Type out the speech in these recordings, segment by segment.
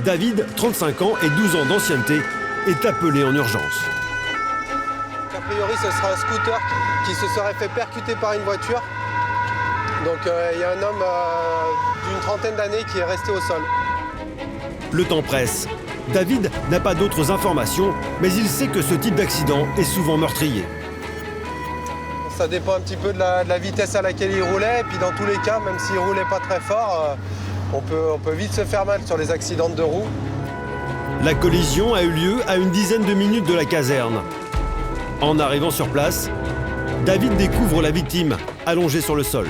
David, 35 ans et 12 ans d'ancienneté, est appelé en urgence. A priori, ce sera un scooter qui se serait fait percuter par une voiture. Donc il y a un homme d'une trentaine d'années qui est resté au sol. Le temps presse. David n'a pas d'autres informations, mais il sait que ce type d'accident est souvent meurtrier. Ça dépend un petit peu de la vitesse à laquelle il roulait. Et puis dans tous les cas, même s'il ne roulait pas très fort, on peut vite se faire mal sur les accidents de deux roues. La collision a eu lieu à une dizaine de minutes de la caserne. En arrivant sur place, David découvre la victime, allongée sur le sol.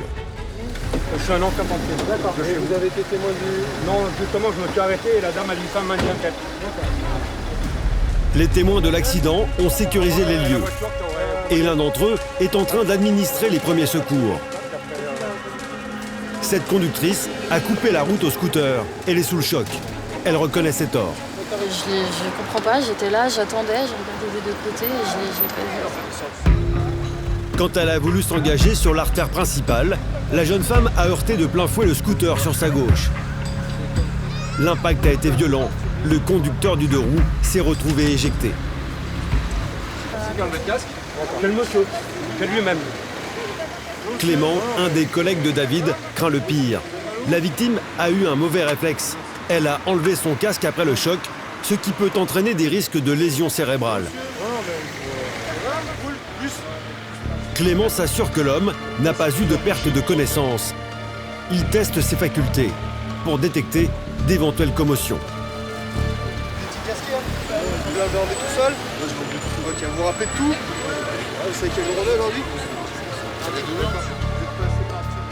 Je suis un ancien pompier. D'accord. Et vous avez été témoin du... Non, justement, je me suis arrêté et la dame a dit ça maintient tête. Les témoins de l'accident ont sécurisé les lieux. Et l'un d'entre eux est en train d'administrer les premiers secours. Cette conductrice a coupé la route au scooter. Elle est sous le choc. Elle reconnaît ses torts. Je comprends pas, j'étais là, j'attendais, j'ai regardé des deux côtés et je l'ai pas vu. Quand elle a voulu s'engager sur l'artère principale, la jeune femme a heurté de plein fouet le scooter sur sa gauche. L'impact a été violent. Le conducteur du deux roues s'est retrouvé éjecté. C'est bien le casque. C'est le monsieur, c'est lui-même. Clément, un des collègues de David, craint le pire. La victime a eu un mauvais réflexe. Elle a enlevé son casque après le choc, ce qui peut entraîner des risques de lésions cérébrales. Clément s'assure que l'homme n'a pas eu de perte de connaissance. Il teste ses facultés pour détecter d'éventuelles commotions. Vous l'avez enlevé tout seul? Moi j'ai compris tout. Ok, vous vous rappelez de tout? Vous savez quel jour on est aujourd'hui?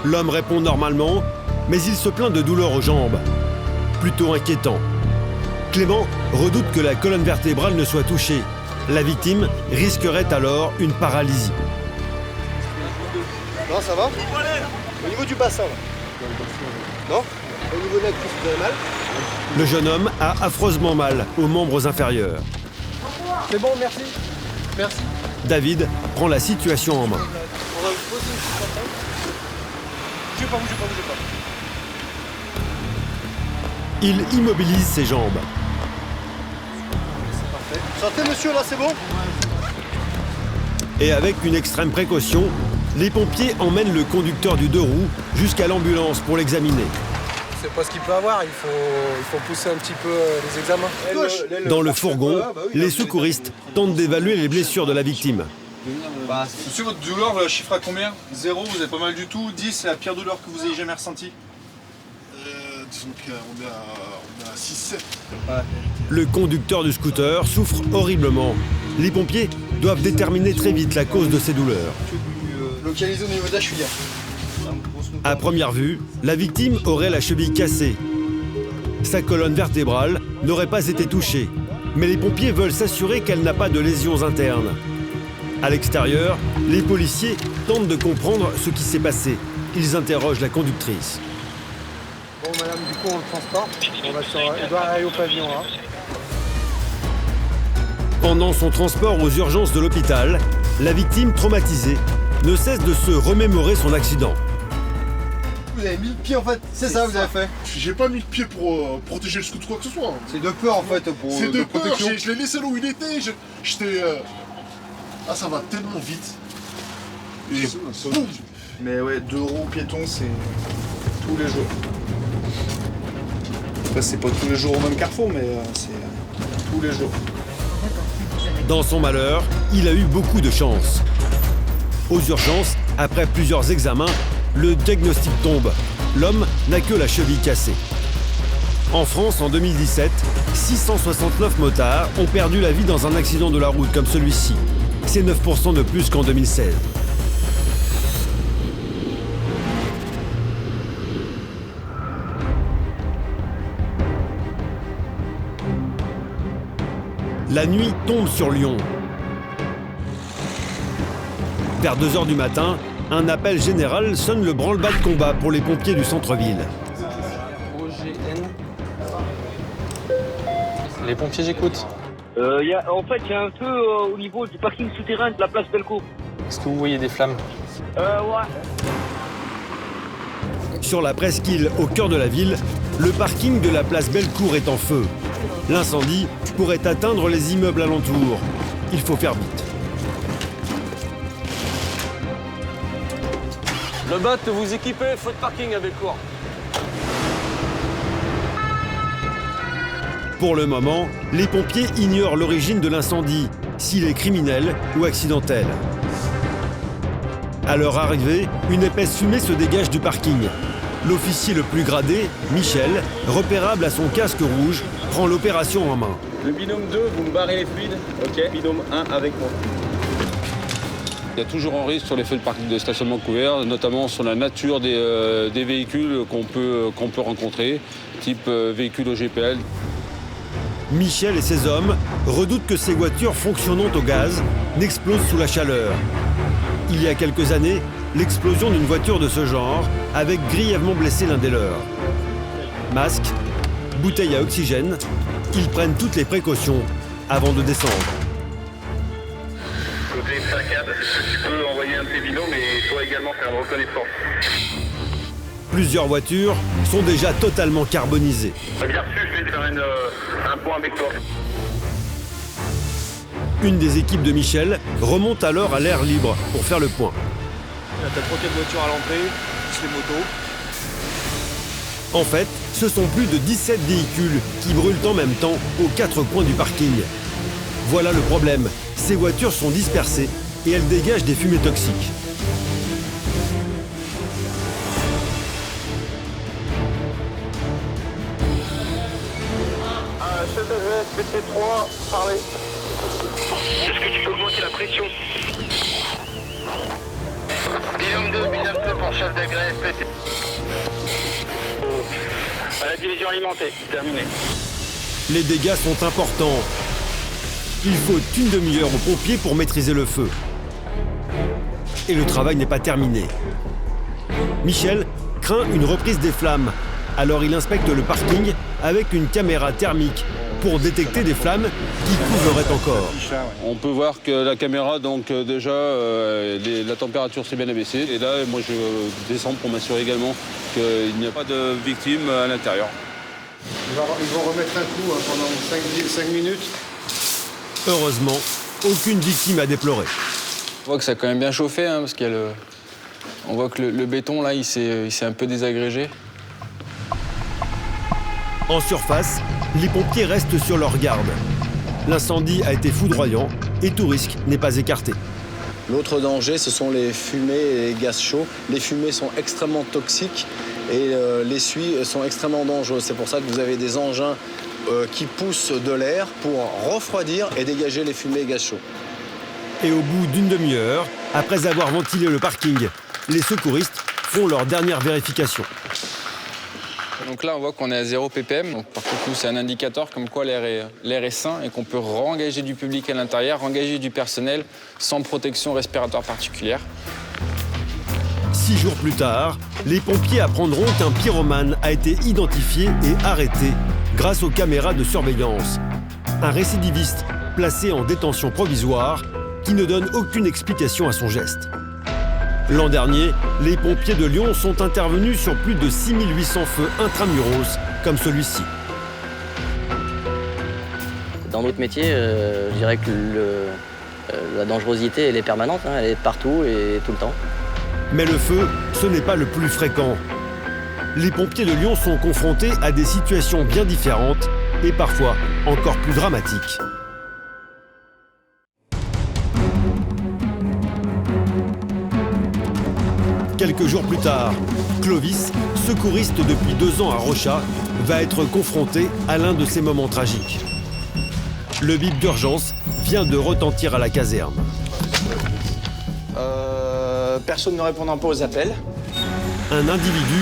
L'homme répond normalement, mais il se plaint de douleurs aux jambes. Plutôt inquiétant. Clément redoute que la colonne vertébrale ne soit touchée. La victime risquerait alors une paralysie. Non, ça va? Au niveau du bassin, là. Non? Au niveau de la cuisse, vous avez mal? Le jeune homme a affreusement mal aux membres inférieurs. C'est bon, merci. Merci. David prend la situation en main. On va vous poser une petite contact. Bougez pas, bougez pas, bougez pas. Il immobilise ses jambes. C'est parfait. Sortez, monsieur, là, c'est bon? Et avec une extrême précaution, les pompiers emmènent le conducteur du deux roues jusqu'à l'ambulance pour l'examiner. C'est pas ce qu'il peut avoir, il faut pousser un petit peu les examens. Dans le fourgon, les secouristes tentent d'évaluer les blessures de la victime. Monsieur, votre douleur, vous la chiffrez à combien? 0, vous avez pas mal du tout. 10, c'est la pire douleur que vous ayez jamais ressentie. Disons qu'on est à 6-7. Le conducteur du scooter souffre horriblement. Les pompiers doivent déterminer très vite la cause de ces douleurs. Localisé au niveau de la cheville. À première vue, la victime aurait la cheville cassée. Sa colonne vertébrale n'aurait pas été touchée, mais les pompiers veulent s'assurer qu'elle n'a pas de lésions internes. À l'extérieur, les policiers tentent de comprendre ce qui s'est passé. Ils interrogent la conductrice. Bon, madame, du coup, on le transporte. Il doit arriver au pavillon, là. Pendant son transport aux urgences de l'hôpital, la victime traumatisée ne cesse de se remémorer son accident. Vous avez mis le pied en fait, c'est ça vous avez fait? J'ai pas mis le pied pour protéger le scooter quoi que ce soit. C'est de peur en fait pour C'est de peur, protection. je l'ai laissé là où il était, j'étais... Ah ça va tellement vite. Et boum. Mais ouais, 2 roues piétons, c'est tous les jours. Après, c'est pas tous les jours au même carrefour, mais c'est tous les jours. Dans son malheur, il a eu beaucoup de chance. Aux urgences, après plusieurs examens, le diagnostic tombe. L'homme n'a que la cheville cassée. En France, en 2017, 669 motards ont perdu la vie dans un accident de la route comme celui-ci. C'est 9% de plus qu'en 2016. La nuit tombe sur Lyon. Vers 2 h du matin, un appel général sonne le branle-bas de combat pour les pompiers du centre-ville. Les pompiers, j'écoute. En fait, il y a un feu au niveau du parking souterrain de la place Belco. Est-ce que vous voyez des flammes? Ouais. Sur la presqu'île au cœur de la ville, Le parking de la place Bellecour est en feu. L'incendie pourrait atteindre les immeubles alentours. Il faut faire vite. Le bat, vous équipez, feu de parking à Bellecour. Pour le moment, les pompiers ignorent l'origine de l'incendie, s'il est criminel ou accidentel. À leur arrivée, une épaisse fumée se dégage du parking. L'officier le plus gradé, Michel, repérable à son casque rouge, prend l'opération en main. Le binôme 2, vous me barrez les fluides. Ok. Binôme 1 avec moi. Il y a toujours un risque sur les feux de parking de stationnement couvert, notamment sur la nature des véhicules qu'on peut rencontrer, type véhicule au GPL. Michel et ses hommes redoutent que ces voitures fonctionnant au gaz n'explosent sous la chaleur. Il y a quelques années, l'explosion d'une voiture de ce genre avait grièvement blessé l'un des leurs. Masque, bouteille à oxygène, ils prennent toutes les précautions avant de descendre. Côté 5 tu peux envoyer un de tes binômes et toi également faire une reconnaissance. Plusieurs voitures sont déjà totalement carbonisées. Bien reçu, je vais te faire un point avec toi. Une des équipes de Michel remonte alors à l'air libre pour faire le point. T'as 3-4 voitures à l'entrée, plus les motos. En fait, ce sont plus de 17 véhicules qui brûlent en même temps aux 4 coins du parking. Voilà le problème, ces voitures sont dispersées et elles dégagent des fumées toxiques. PT3, parlez. Est-ce que tu peux augmenter la pression? Binôme 2 pour chef de grève, PT. À la division alimentée, terminé. Les dégâts sont importants. Il faut une demi-heure aux pompiers pour maîtriser le feu. Et le travail n'est pas terminé. Michel craint une reprise des flammes. Alors il inspecte le parking avec une caméra thermique pour détecter des flammes qui couvreraient encore. On peut voir que la caméra, donc déjà, la température s'est bien abaissée. Et là, moi, je descends pour m'assurer également qu'il n'y a pas de victimes à l'intérieur. Ils vont remettre un coup pendant 5 minutes. Heureusement, aucune victime à déplorer. On voit que ça a quand même bien chauffé, hein, parce qu'il y a on voit que le béton, là, il s'est un peu désagrégé. En surface, les pompiers restent sur leur garde. L'incendie a été foudroyant et tout risque n'est pas écarté. L'autre danger, ce sont les fumées et les gaz chauds. Les fumées sont extrêmement toxiques et les suies sont extrêmement dangereuses. C'est pour ça que vous avez des engins qui poussent de l'air pour refroidir et dégager les fumées et gaz chauds. Et au bout d'une demi-heure, après avoir ventilé le parking, les secouristes font leur dernière vérification. Donc là, on voit qu'on est à 0 ppm. Donc, par contre, c'est un indicateur comme quoi l'air est sain et qu'on peut re-engager du public à l'intérieur, engager du personnel sans protection respiratoire particulière. 6 jours plus tard, les pompiers apprendront qu'un pyromane a été identifié et arrêté grâce aux caméras de surveillance. Un récidiviste placé en détention provisoire qui ne donne aucune explication à son geste. L'an dernier, les pompiers de Lyon sont intervenus sur plus de 6800 feux intramuros comme celui-ci. Dans notre métier, je dirais que la dangerosité, elle est permanente, hein, elle est partout et tout le temps. Mais le feu, ce n'est pas le plus fréquent. Les pompiers de Lyon sont confrontés à des situations bien différentes et parfois encore plus dramatiques. Quelques jours plus tard, Clovis, secouriste depuis 2 ans à Rochat, va être confronté à l'un de ces moments tragiques. Le bip d'urgence vient de retentir à la caserne. Personne ne répondant pas aux appels. Un individu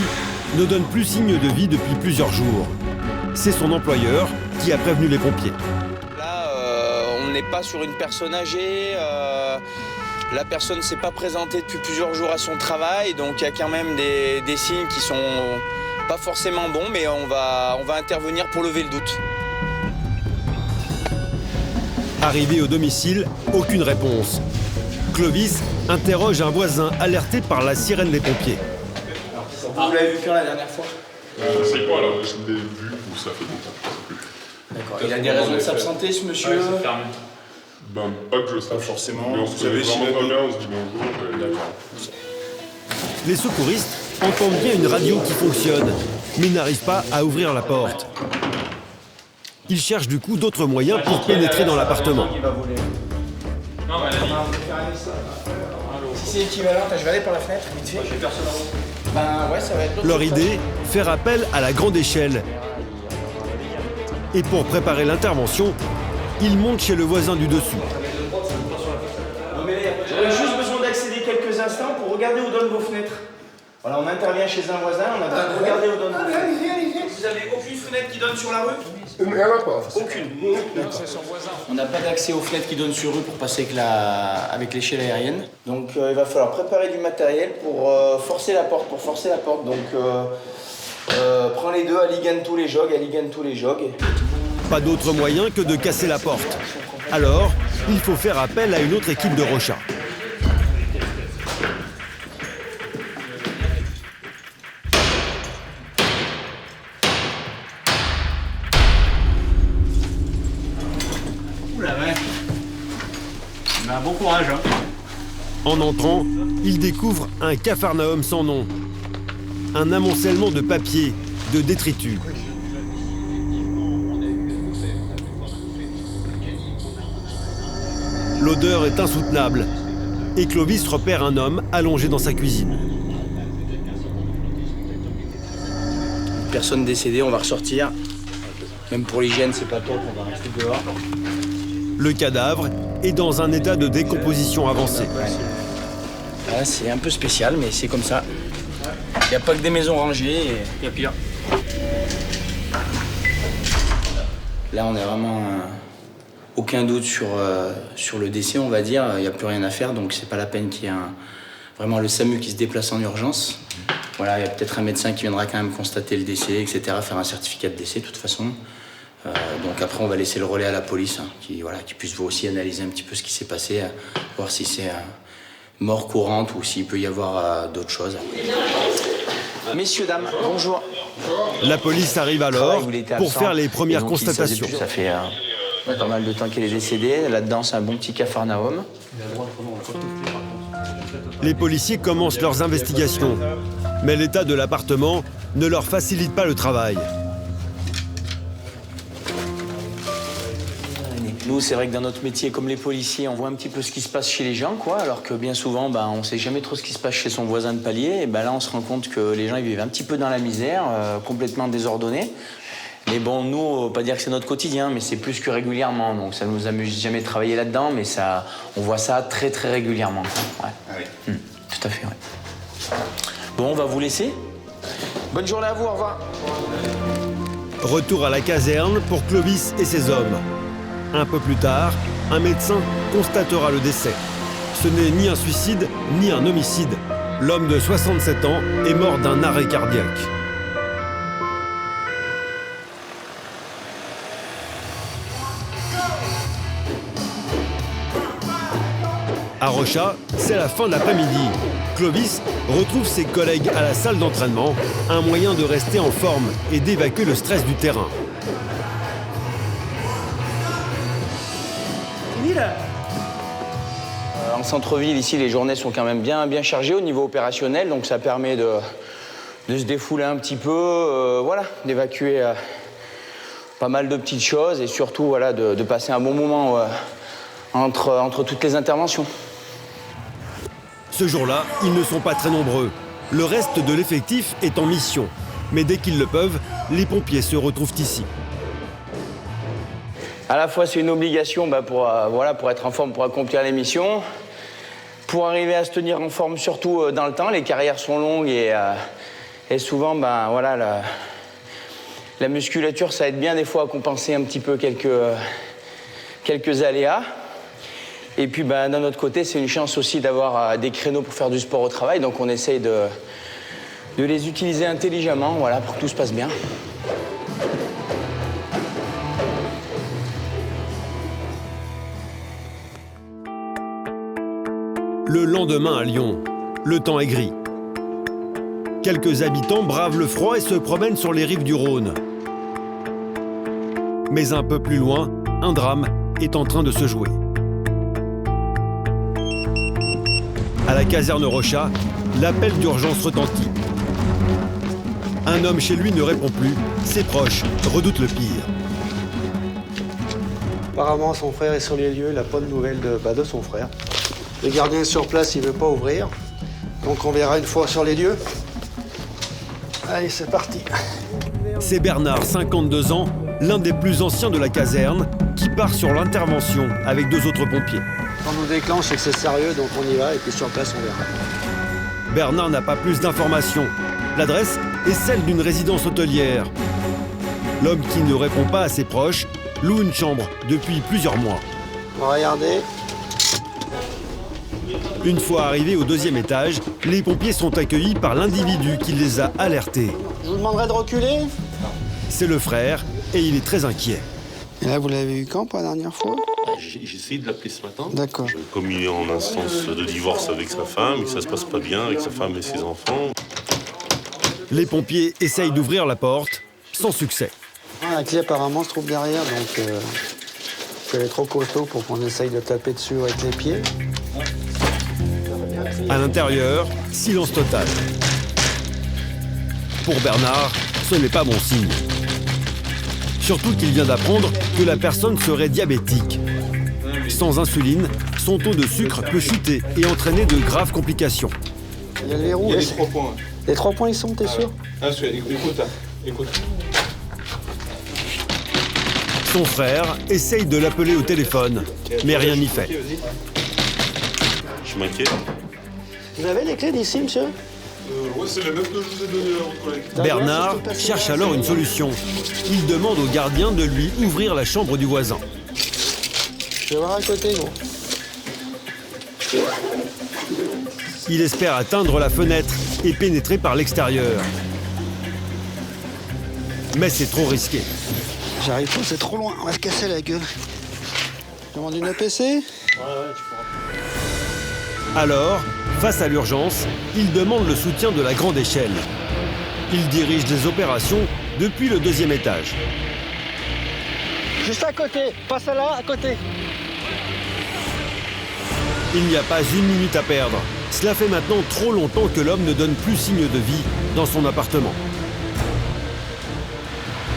ne donne plus signe de vie depuis plusieurs jours. C'est son employeur qui a prévenu les pompiers. Là, on n'est pas sur une personne âgée. La personne ne s'est pas présentée depuis plusieurs jours à son travail, donc il y a quand même des signes qui sont pas forcément bons, mais on va intervenir pour lever le doute. Arrivé au domicile, aucune réponse. Clovis interroge un voisin alerté par la sirène des pompiers. Vous l'avez vu quand la dernière fois? Je sais pas, là, je l'ai vu où ça fait longtemps. D'accord. Il a des raisons de s'absenter, ce monsieur? Ben, pas que je sache. Pas forcément. Mais on se connaît vraiment pas bien, on se dit bonjour. D'accord. Les secouristes entendent bien une radio qui fonctionne, mais n'arrivent pas à ouvrir la porte. Ils cherchent du coup d'autres moyens pour pénétrer dans l'appartement. Si c'est équivalent, je vais aller par la fenêtre, vite fait. Ben ouais, ça va être... Leur idée, faire appel à la grande échelle. Et pour préparer l'intervention, ils montent chez le voisin du dessus. J'aurais juste besoin d'accéder quelques instants pour regarder où donnent vos fenêtres. Voilà, on intervient chez un voisin, on a besoin de regarder où donnent vos fenêtres. Vous avez aucune fenêtre qui donne sur la rue? Aucune. On n'a pas d'accès aux fenêtres qui donnent sur rue pour passer avec l'échelle aérienne. Donc il va falloir préparer du matériel pour forcer la porte. Donc prends les deux, aligane tous les jogs. Pas d'autre moyen que de casser la porte. Alors, il faut faire appel à une autre équipe de Rochat. Oula ouais. Ben, bon courage hein. En entrant, ils découvrent un capharnaüm sans nom. Un amoncellement de papier, de détritus. L'odeur est insoutenable et Clovis repère un homme allongé dans sa cuisine. Personne décédée, on va ressortir. Même pour l'hygiène, c'est pas top, on va rester dehors. Le cadavre est dans un état de décomposition avancée. Voilà, c'est un peu spécial, mais c'est comme ça. Il n'y a pas que des maisons rangées, il y a pire. Là, on est vraiment... aucun doute sur le décès, on va dire. Il n'y a plus rien à faire, donc c'est pas la peine qu'il y ait vraiment le SAMU qui se déplace en urgence. Voilà, il y a peut-être un médecin qui viendra quand même constater le décès, etc., faire un certificat de décès de toute façon. Donc après, on va laisser le relais à la police, qui puisse aussi analyser un petit peu ce qui s'est passé, voir si c'est mort courante ou s'il peut y avoir d'autres choses. Messieurs, dames, bonjour. La police arrive alors pour faire les premières constatations. Ça fait pas mal de temps qu'elle est décédée. Là-dedans, c'est un bon petit capharnaüm. Les policiers commencent leurs investigations, mais l'état de l'appartement ne leur facilite pas le travail. Nous, c'est vrai que dans notre métier, comme les policiers, on voit un petit peu ce qui se passe chez les gens, alors que bien souvent, on ne sait jamais trop ce qui se passe chez son voisin de palier. Et là, on se rend compte que les gens ils vivent un petit peu dans la misère, complètement désordonnés. Mais bon, nous, pas dire que c'est notre quotidien, mais c'est plus que régulièrement. Donc ça ne nous amuse jamais de travailler là-dedans, mais on voit ça très très régulièrement. Ouais. Ah oui. Tout à fait, oui. Bon, on va vous laisser. Bonne journée à vous, au revoir. Retour à la caserne pour Clovis et ses hommes. Un peu plus tard, un médecin constatera le décès. Ce n'est ni un suicide, ni un homicide. L'homme de 67 ans est mort d'un arrêt cardiaque. À Rochat, c'est la fin de l'après-midi. Clovis retrouve ses collègues à la salle d'entraînement, un moyen de rester en forme et d'évacuer le stress du terrain. En centre-ville, ici, les journées sont quand même bien chargées au niveau opérationnel, donc ça permet de se défouler un petit peu, d'évacuer pas mal de petites choses et surtout de passer un bon moment entre toutes les interventions. Ce jour-là, ils ne sont pas très nombreux. Le reste de l'effectif est en mission. Mais dès qu'ils le peuvent, les pompiers se retrouvent ici. À la fois, c'est une obligation pour être en forme, pour accomplir les missions, pour arriver à se tenir en forme surtout dans le temps. Les carrières sont longues et souvent, la musculature, ça aide bien des fois à compenser un petit peu quelques aléas. Et puis, d'un autre côté, c'est une chance aussi d'avoir des créneaux pour faire du sport au travail. Donc, on essaye de les utiliser intelligemment, pour que tout se passe bien. Le lendemain à Lyon, le temps est gris. Quelques habitants bravent le froid et se promènent sur les rives du Rhône. Mais un peu plus loin, un drame est en train de se jouer. À la caserne Rochat, l'appel d'urgence retentit. Un homme chez lui ne répond plus, ses proches redoutent le pire. Apparemment, son frère est sur les lieux, il n'a pas de nouvelles de son frère. Le gardien est sur place, il ne veut pas ouvrir. Donc on verra une fois sur les lieux. Allez, c'est parti. C'est Bernard, 52 ans, l'un des plus anciens de la caserne, qui part sur l'intervention avec 2 autres pompiers. Quand on nous déclenche, c'est que c'est sérieux, donc on y va, et puis sur place, on verra. Bernard n'a pas plus d'informations. L'adresse est celle d'une résidence hôtelière. L'homme qui ne répond pas à ses proches loue une chambre depuis plusieurs mois. On va regarder. Une fois arrivés au 2e étage, les pompiers sont accueillis par l'individu qui les a alertés. Je vous demanderai de reculer. C'est le frère et il est très inquiet. Et là, vous l'avez eu quand pour la dernière fois? J'ai essayé de l'appeler ce matin. D'accord. Comme il est en instance de divorce avec sa femme, ça se passe pas bien avec sa femme et ses enfants. Les pompiers essayent d'ouvrir la porte, sans succès. La clé apparemment se trouve derrière, donc elle est trop costaud pour qu'on essaye de taper dessus avec les pieds. À l'intérieur, silence total. Pour Bernard, ce n'est pas bon signe. Surtout qu'il vient d'apprendre que la personne serait diabétique. Sans insuline, son taux de sucre peut chuter et entraîner de graves complications. Il y a le verrou. Il y a les 3 points. Les 3 points, ils sont, t'es sûr? Écoute. Son frère essaye de l'appeler au téléphone, mais rien n'y fait. Je m'inquiète. Vous avez les clés d'ici, monsieur? Ouais, c'est les mêmes que je vous ai données à votre collègue. Bernard cherche alors une solution. Il demande au gardien de lui ouvrir la chambre du voisin. Je vais voir à côté, gros. Il espère atteindre la fenêtre et pénétrer par l'extérieur. Mais c'est trop risqué. J'arrive pas, c'est trop loin, on va se casser la gueule. Je demande une APC? Alors, face à l'urgence, il demande le soutien de la grande échelle. Il dirige les opérations depuis le 2e étage. Juste à côté, pas celle-là, à côté. Il n'y a pas une minute à perdre. Cela fait maintenant trop longtemps que l'homme ne donne plus signe de vie dans son appartement.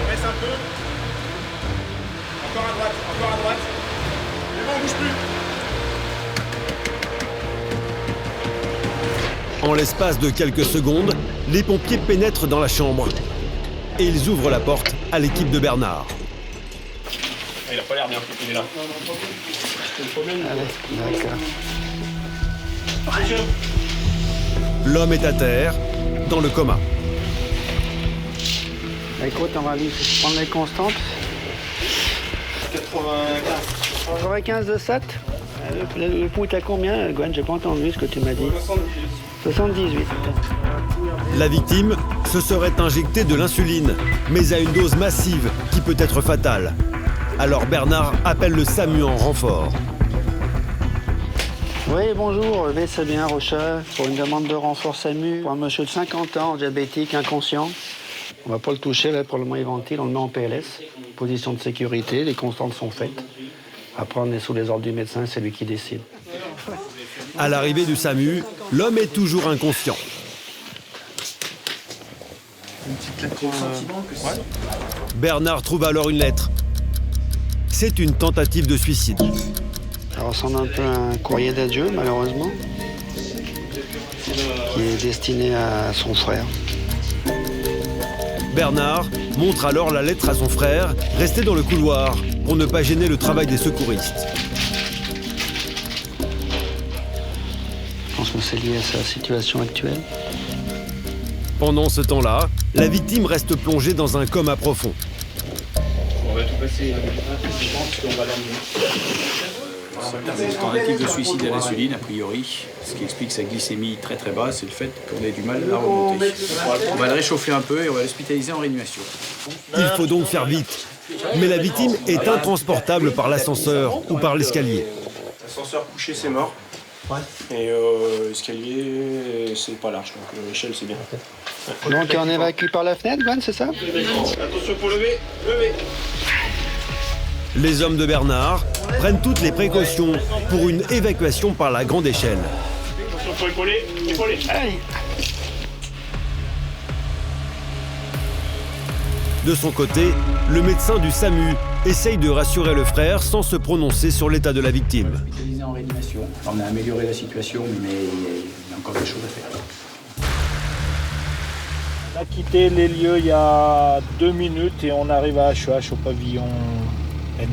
On reste un peu. Encore à droite, encore à droite. Mais bon, on bouge plus. En l'espace de quelques secondes, les pompiers pénètrent dans la chambre. Et ils ouvrent la porte à l'équipe de Bernard. Il a pas l'air bien, il est là. Allez, d'accord. L'homme est à terre, dans le coma. Écoute, on va vite prendre les constantes. 95 de 7. Le pouls est à combien, Gwen? J'ai pas entendu ce que tu m'as dit. 78. La victime se serait injectée de l'insuline, mais à une dose massive qui peut être fatale. Alors Bernard appelle le SAMU en renfort. Oui, bonjour, c'est bien Rochat, pour une demande de renfort SAMU, pour un monsieur de 50 ans, diabétique, inconscient. On va pas le toucher, là, pour le moment il ventile, on le met en PLS. Position de sécurité, les constantes sont faites. Après, on est sous les ordres du médecin, c'est lui qui décide. À l'arrivée du SAMU, l'homme est toujours inconscient. Une petite lettre de sentiment que c'est. Bernard trouve alors une lettre. C'est une tentative de suicide. Ça ressemble un peu à un courrier d'adieu, malheureusement, qui est destiné à son frère. Bernard montre alors la lettre à son frère, resté dans le couloir, pour ne pas gêner le travail des secouristes. Je pense que c'est lié à sa situation actuelle. Pendant ce temps-là, la victime reste plongée dans un coma profond. On va tout passer. Je pense qu'on va l'emmener. Tentative de suicide à l'insuline, a priori. Ce qui explique sa glycémie très très basse et le fait qu'on ait du mal à remonter. On va le réchauffer un peu et on va l'hospitaliser en réanimation. Il faut donc faire vite. Mais la victime est intransportable par l'ascenseur ou par l'escalier. L'ascenseur couché, c'est mort. Et l'escalier, c'est pas large, donc l'échelle, c'est bien. Donc on évacue par la fenêtre, Gwen, c'est ça? Attention pour lever, lever. Les hommes de Bernard prennent toutes les précautions pour une évacuation par la grande échelle. Attention pour épauler, épauler. Allez. De son côté, le médecin du SAMU essaye de rassurer le frère sans se prononcer sur l'état de la victime. Hospitalisé en réanimation. On a amélioré la situation, mais il y a encore des choses à faire. On a quitté les lieux il y a 2 minutes et on arrive à HEH au pavillon N.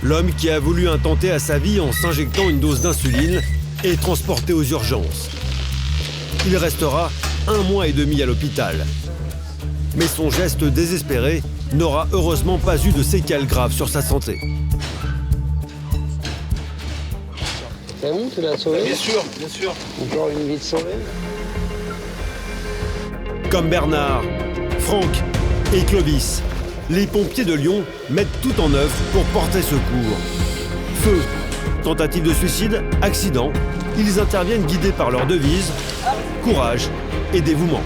L'homme qui a voulu intenter à sa vie en s'injectant une dose d'insuline est transporté aux urgences. Il restera 1 mois et demi à l'hôpital. Mais son geste désespéré n'aura heureusement pas eu de séquelles graves sur sa santé. C'est bon, tu l'as sauvé? Bien sûr, bien sûr. Encore une vie de sauvée. Comme Bernard, Franck et Clovis, les pompiers de Lyon mettent tout en œuvre pour porter secours. Feu, tentative de suicide, accident, ils interviennent guidés par leur devise, courage et dévouement.